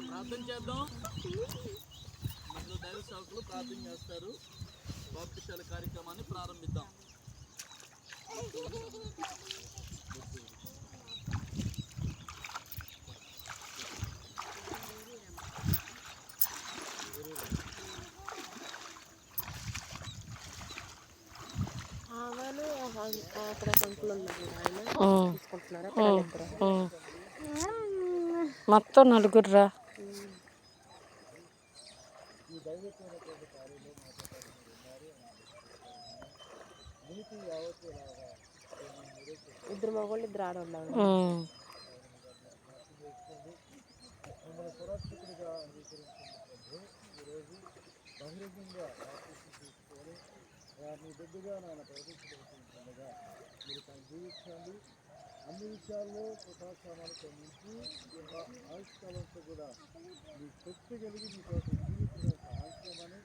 ప్రార్థన చేద్దాం. దైవ సేవకులు ప్రార్థన చేస్తారు. బాప్తిసాల కార్యక్రమాన్ని ప్రారంభిద్దాం. మొత్తం నలుగురురా. ఇద్దరు మగవాళ్ళు ఇద్దరు ఆడవాళ్ళు. వారిని బిడ్డగా నాన్న ప్రవేశించబడుతుండగా మీరు తను జీవించండి. అన్ని విషయాల్లో కృతాశ్రమాలు పొందించి ఇంకా ఆయుష్కాలంతో కూడా మీ శక్తి కలిగి మీ కోసం జీవించడం సహాయమని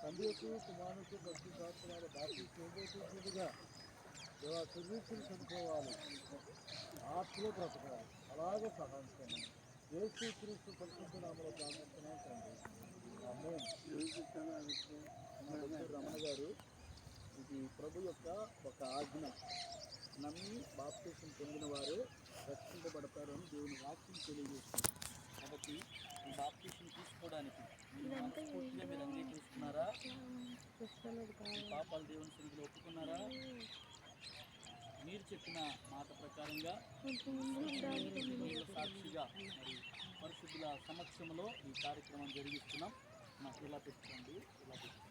తండ్రికి కుమారునికి పరిశుద్ధాత్మల బాధ్యత చేయబోతుందిగా దేవా సర్వీసులు చదువుకోవాలి, ఆత్మలో బ్రతకాలి, అలాగే సహాయం చేయండి. యేసు క్రీస్తు పరిశుద్ధ నామములో ప్రార్థిస్తున్నాం తండ్రి. ఆమేన్. రమణ గారు, ఇది ప్రభు యొక్క ఒక ఆజ్ఞ. నమ్మి బాప్తిసం పొందిన వారే రక్షింపబడతారు అని దేవుని వాక్యం తెలియజేస్తుంది. కాబట్టి ఈ బాప్తిసం తీసుకోవడానికి మనస్ఫూర్తిగా మీరు అంగీకరిస్తున్నారా? పాపాలు దేవుని సన్నిధిలో ఒప్పుకున్నారా? మీరు చెప్పిన మాట ప్రకారంగా సాక్షిగా మరి పరిశుద్ధుల సమక్షంలో ఈ కార్యక్రమం జరిగిస్తున్నాం. మాకు ఇలా పెట్టుకోండి, ఇలా పెట్టుకోండి.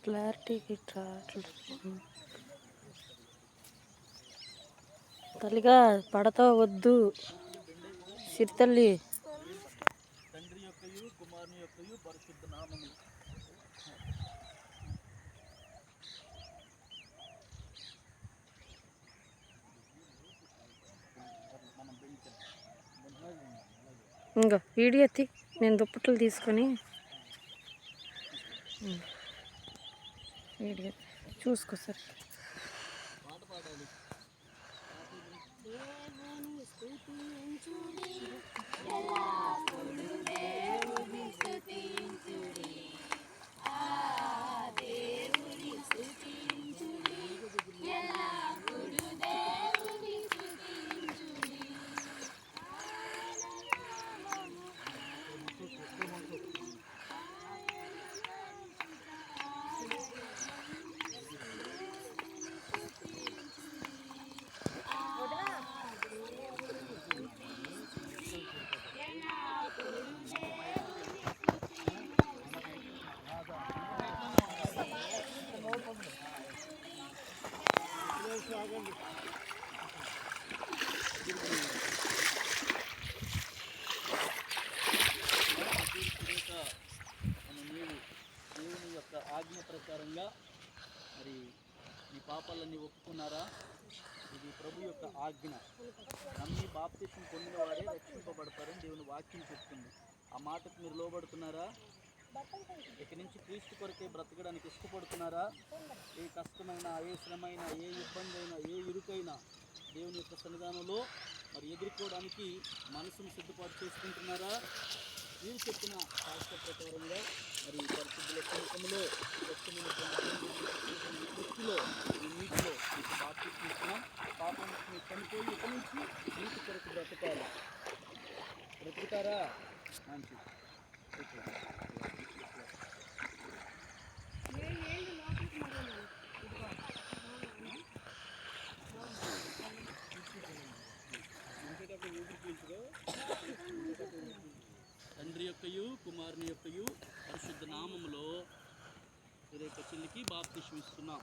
క్లారిటీకి తల్లిగా పడతా వద్దు సిరితల్లి. తండ్రి యొక్కయు కుమారుని యొక్కయు పరిశుద్ధ నామము. ఇంకా వీడియో ఎత్తి నేను దుప్పట్లు తీసుకొని వీడియో చూసుకో సార్. పాట పాడాలి. దేవుని యొక్క ఆజ్ఞ ప్రకారంగా మరి మీ పాపాలన్నీ ఒప్పుకున్నారా? ఇది ప్రభు యొక్క ఆజ్ఞ. నమ్మి బాప్తిసం పొందిన వారే రక్షింపబడతారని దేవుని వాక్యం చెప్తుంది. ఆ మాటకు మీరు లోబడుతున్నారా? ఇక నుంచి క్రీస్తు కొరకే బ్రతకడానికి ఇష్టపడుతున్నారా? ఏ కష్టమైనా, ఏ శ్రమైనా, ఏ ఇబ్బంది అయినా, ఏ ఇరుకైనా దేవుని యొక్క సన్నిధానంలో మరి ఎదుర్కోవడానికి మనసును సిద్ధపాటు చేసుకుంటున్నారా? మీరు చెప్పిన శాస్త్ర ప్రకారంగా మరి పరిశుద్ధుల సమూహంలో వృత్తిలో ఈ నీటిలో మీకు బాప్తిసం ఇస్తున్నాం. పాపం చనిపోయి ఇక నుంచి నీటి కొరకు బ్రతకాలి. బ్రతుకుతారా? మంచిది. తండ్రి యొక్కయు కుమారుని యొక్కయు పరిశుద్ధ నామములో రేప చెల్లికి బాప్తిసం ఇస్తున్నాం.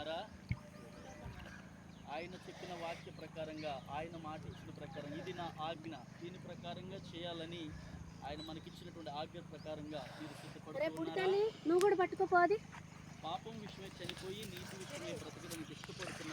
ఉన్నారా? ఆయన చెప్పిన వాక్య ప్రకారంగా, ఆయన మాట ఇచ్చిన ప్రకారం, ఇది నా ఆజ్ఞ, దీని ప్రకారంగా చేయాలని ఆయన మనకిచ్చినటువంటి ఆజ్ఞ ప్రకారంగా మీరు సిద్ధపడుతున్నారా? నువ్వు కూడా పట్టుకోపోది. పాపం విషయమే చనిపోయి నీతి